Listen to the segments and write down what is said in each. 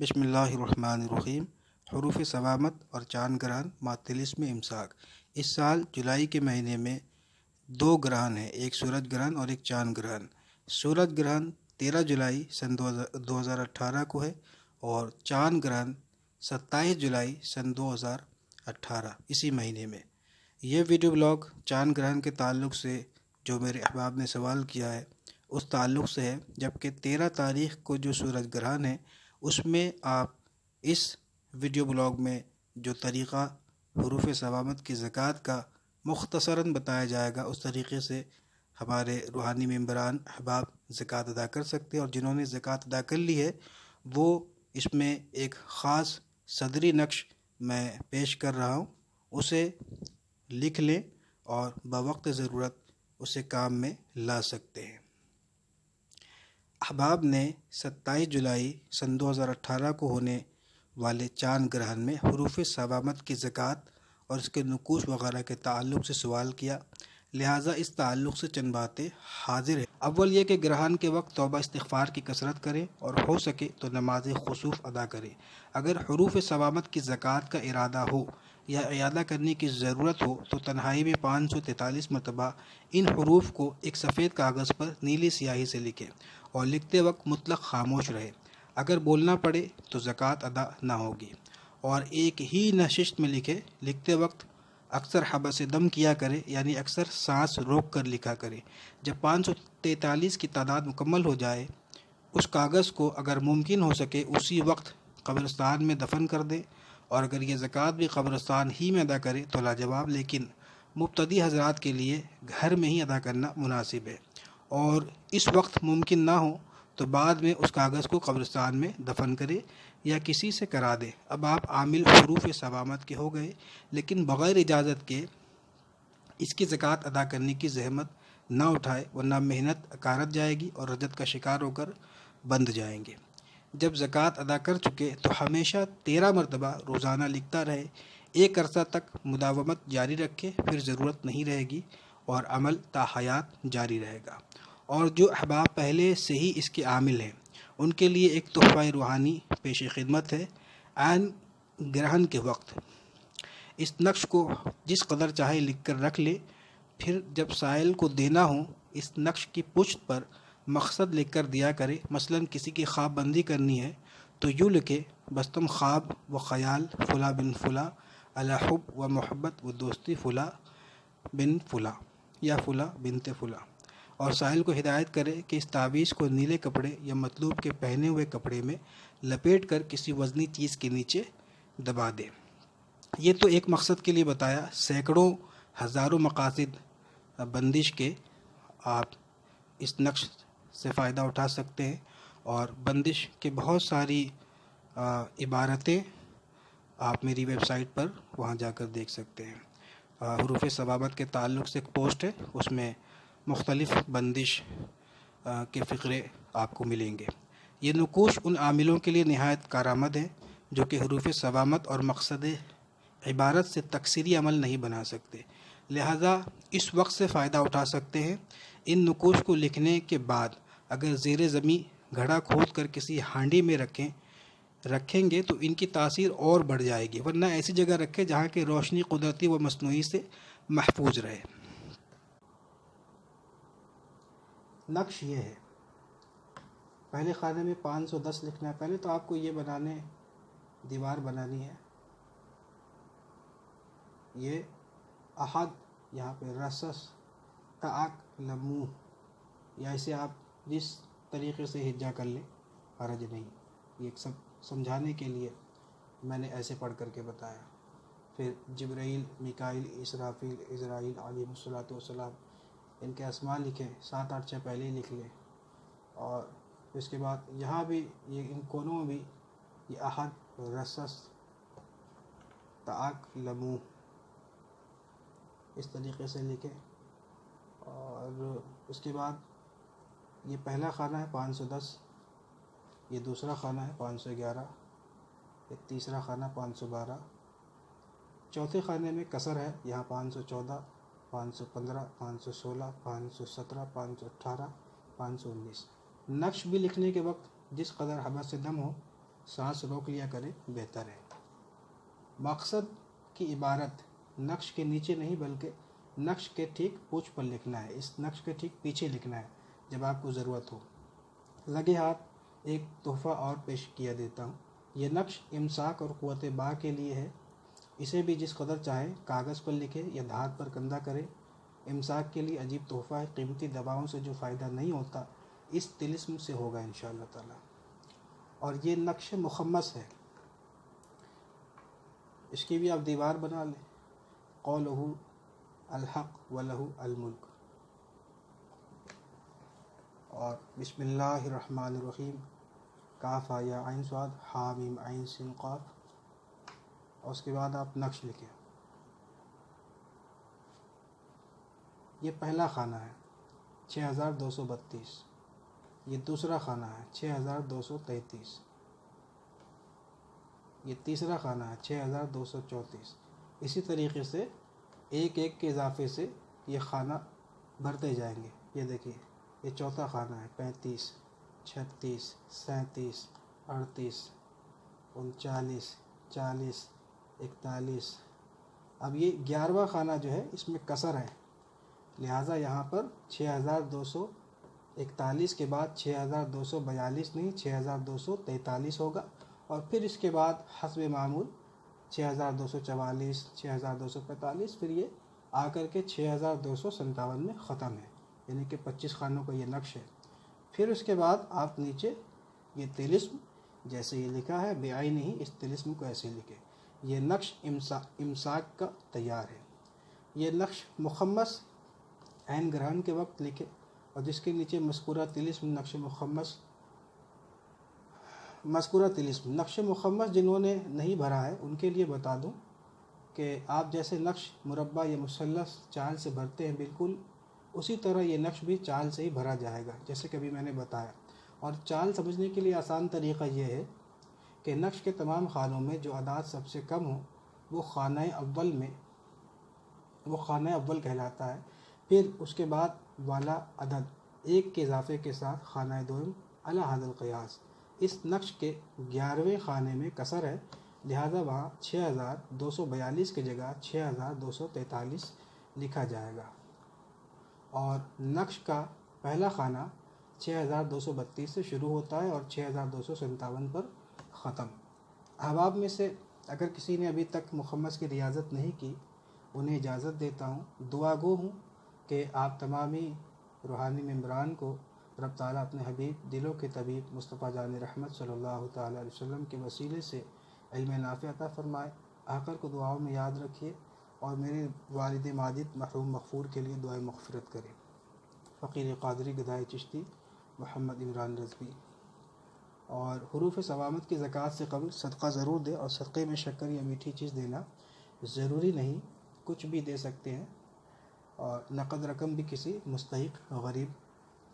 بسم اللہ الرحمن الرحیم۔ حروف ثوابت اور چاند گرہن ماتلسم امساک۔ اس سال جولائی کے مہینے میں 2 گرہن ہیں، ایک سورج گرہن اور ایک چاند گرہن۔ سورج گرہن 13 جولائی سن 2018 کو ہے اور چاند گرہن 27 جولائی سن 2018 اسی مہینے میں۔ یہ ویڈیو بلاگ چاند گرہن کے تعلق سے جو میرے احباب نے سوال کیا ہے اس تعلق سے ہے، جبکہ 13 تاریخ کو جو سورج گرہن ہے اس میں آپ اس ویڈیو بلاگ میں جو طریقہ حروف ثوابت کی زکوٰۃ کا مختصراً بتایا جائے گا، اس طریقے سے ہمارے روحانی ممبران احباب زکوٰۃ ادا کر سکتے ہیں، اور جنہوں نے زکوٰۃ ادا کر لی ہے وہ اس میں ایک خاص صدری نقش میں پیش کر رہا ہوں، اسے لکھ لیں اور بوقت ضرورت اسے کام میں لا سکتے ہیں۔ احباب نے 27 جولائی سن 2018 کو ہونے والے چاند گرہن میں حروف ثوابت کی زکوٰۃ اور اس کے نقوش وغیرہ کے تعلق سے سوال کیا، لہٰذا اس تعلق سے چند باتیں حاضر ہیں۔ اول یہ کہ گرہن کے وقت توبہ استغفار کی کثرت کریں اور ہو سکے تو نماز خسوف ادا کریں۔ اگر حروف ثوابت کی زکوٰۃ کا ارادہ ہو یا اعادہ کرنے کی ضرورت ہو تو تنہائی میں 543 مرتبہ ان حروف کو ایک سفید کاغذ پر نیلی سیاہی سے لکھیں اور لکھتے وقت مطلق خاموش رہے۔ اگر بولنا پڑے تو زکوٰۃ ادا نہ ہوگی، اور ایک ہی نشست میں لکھتے وقت اکثر حبس دم کیا کرے، یعنی اکثر سانس روک کر لکھا کرے۔ جب 543 کی تعداد مکمل ہو جائے اس کاغذ کو اگر ممکن ہو سکے اسی وقت قبرستان میں دفن کر دیں، اور اگر یہ زکوٰۃ بھی قبرستان ہی میں ادا کرے تو لاجواب، لیکن مبتدی حضرات کے لیے گھر میں ہی ادا کرنا مناسب ہے، اور اس وقت ممکن نہ ہو تو بعد میں اس کاغذ کو قبرستان میں دفن کرے یا کسی سے کرا دے۔ اب آپ عامل حروف ثوابت کے ہو گئے، لیکن بغیر اجازت کے اس کی زکوٰۃ ادا کرنے کی زحمت نہ اٹھائے، ورنہ محنت اکارت جائے گی اور رجت کا شکار ہو کر بندھ جائیں گے۔ جب زکوٰۃ ادا کر چکے تو ہمیشہ 13 مرتبہ روزانہ لکھتا رہے، ایک عرصہ تک مداومت جاری رکھے، پھر ضرورت نہیں رہے گی اور عمل تا حیات جاری رہے گا۔ اور جو احباب پہلے سے ہی اس کے عامل ہیں ان کے لیے ایک تحفہ روحانی پیش خدمت ہے۔ عین گرہن کے وقت اس نقش کو جس قدر چاہے لکھ کر رکھ لے، پھر جب سائل کو دینا ہو اس نقش کی پشت پر مقصد لکھ کر دیا کرے۔ مثلاً کسی کی خواب بندی کرنی ہے تو یوں لکھے: بستم خواب و خیال فلاں بن فلاں، علی حب و محبت و دوستی فلاں بن فلاں یا فلاں بنت فلاں، اور سائل کو ہدایت کرے کہ اس تعویذ کو نیلے کپڑے یا مطلوب کے پہنے ہوئے کپڑے میں لپیٹ کر کسی وزنی چیز کے نیچے دبا دے۔ یہ تو ایک مقصد کے لیے بتایا، سینکڑوں ہزاروں مقاصد بندش کے آپ اس نقش سے فائدہ اٹھا سکتے ہیں، اور بندش کے بہت ساری عبارتیں آپ میری ویب سائٹ پر وہاں جا کر دیکھ سکتے ہیں۔ حروف ثوابت کے تعلق سے ایک پوسٹ ہے، اس میں مختلف بندش کے فقرے آپ کو ملیں گے۔ یہ نقوش ان عاملوں کے لیے نہایت کارآمد ہیں جو کہ حروف ثوابت اور مقصد عبارت سے تکثیری عمل نہیں بنا سکتے، لہذا اس وقت سے فائدہ اٹھا سکتے ہیں۔ ان نقوش کو لکھنے کے بعد اگر زیر زمین گھڑا کھود کر کسی ہانڈی میں رکھیں گے تو ان کی تاثیر اور بڑھ جائے گی، ورنہ ایسی جگہ رکھیں جہاں کی روشنی قدرتی و مصنوعی سے محفوظ رہے۔ نقش یہ ہے، پہلے خانے میں 510 لکھنا ہے۔ پہلے تو آپ کو یہ دیوار بنانی ہے، یہ احد یہاں پہ رسس تعاق لمو، یا اسے آپ جس طریقے سے ہجا کر لیں حرج نہیں، یہ سب سمجھانے کے لیے میں نے ایسے پڑھ کر کے بتایا۔ پھر جبرائیل، میکائیل، اسرافیل، عزرائیل علیہ الصلوۃ والسلام، ان کے اسماء لکھیں، 7 8 6 پہلے ہی لکھ لیں، اور اس کے بعد یہاں بھی ان کونوں میں بھی یہ احد رسس تعاق لمو اس طریقے سے لکھیں۔ اور اس کے بعد یہ پہلا خانہ ہے 510، یہ دوسرا خانہ ہے 511، یہ تیسرا خانہ 512، چوتھے خانے میں کسر ہے، یہاں 514، 515، 516، 517، 518، 519۔ نقش بھی لکھنے کے وقت جس قدر حبس دم ہو سانس روک لیا کریں بہتر ہے۔ مقصد کی عبارت نقش کے نیچے نہیں بلکہ نقش کے ٹھیک پوچھ پر لکھنا ہے، اس نقش کے ٹھیک پیچھے لکھنا ہے جب آپ کو ضرورت ہو۔ لگے ہاتھ ایک تحفہ اور پیش کیا دیتا ہوں۔ یہ نقش امساک اور قوت باء کے لیے ہے، اسے بھی جس قدر چاہے کاغذ پر لکھے یا دھات پر کندہ کرے۔ امساک کے لیے عجیب تحفہ ہے، قیمتی دواؤں سے جو فائدہ نہیں ہوتا اس طلسم سے ہوگا انشاءاللہ تعالی۔ اور یہ نقش مخمس ہے، اس کی بھی آپ دیوار بنا لیں۔ قولہ الحق ولہ الملک۔ اور بسم اللہ الرحمن الرحیم، کاف یا عین صاد حا میم عین سین قاف، اور اس کے بعد آپ نقش لکھیں۔ یہ پہلا خانہ ہے 6232، یہ دوسرا خانہ ہے 6233، یہ تیسرا خانہ ہے 6234۔ اسی طریقے سے ایک ایک کے اضافے سے یہ خانہ بھرتے جائیں گے۔ یہ دیکھیے یہ چوتھا خانہ ہے 35، 36، 37، 38، 39، 40، 41۔ اب یہ 11واں خانہ جو ہے اس میں کسر ہے، لہٰذا یہاں پر 6241 کے بعد 6242 نہیں 6243 ہوگا، اور پھر اس کے بعد حسب معمول 6244، 6245، پھر یہ آ کر کے 6257 میں ختم ہے، یعنی کہ 25 خانوں کا یہ نقش ہے۔ پھر اس کے بعد آپ نیچے یہ طلسم جیسے یہ لکھا ہے بعین ہی، اس طلسم کو ایسے لکھے۔ یہ نقش امساک کا تیار ہے۔ یہ نقش مخمس عین گرہن کے وقت لکھے، اور جس کے نیچے مذکورہ طلسم نقش مخمس جنہوں نے نہیں بھرا ہے ان کے لیے بتا دوں کہ آپ جیسے نقش مربع یا مثلث چال سے بھرتے ہیں بالکل اسی طرح یہ نقش بھی چال سے ہی بھرا جائے گا، جیسے کہ ابھی میں نے بتایا۔ اور چال سمجھنے کے لیے آسان طریقہ یہ ہے کہ نقش کے تمام خانوں میں جو اعداد سب سے کم ہوں وہ خانہ اول کہلاتا ہے، پھر اس کے بعد والا عدد ایک کے اضافے کے ساتھ خانہ دوم علی ھذا القیاس۔ اس نقش کے 11ویں خانے میں کسر ہے، لہذا وہاں 6242 کی جگہ 6243 لکھا جائے گا، اور نقش کا پہلا خانہ 6232 سے شروع ہوتا ہے اور 6257 پر ختم۔ احباب میں سے اگر کسی نے ابھی تک مخمس کی ریاضت نہیں کی انہیں اجازت دیتا ہوں، دعا گو ہوں کہ آپ تمامی روحانی ممبران کو رب تعالیٰ اپنے حبیب دلوں کے طبیب مصطفیٰ جان رحمت صلی اللہ تعالیٰ علیہ وسلم کے وسیلے سے علم نافع عطا فرمائے۔ آخر کو دعاؤں میں یاد رکھیے، اور میرے والد ماجد مرحوم مغفور کے لیے دعائیں مغفرت کریں۔ فقیر قادری گدائی چشتی محمد عمران رضوی۔ اور حروف ثوابت کی زکوٰۃ سے قبل صدقہ ضرور دیں، اور صدقے میں شکر یا میٹھی چیز دینا ضروری نہیں، کچھ بھی دے سکتے ہیں، اور نقد رقم بھی کسی مستحق غریب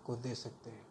کو دے سکتے ہیں۔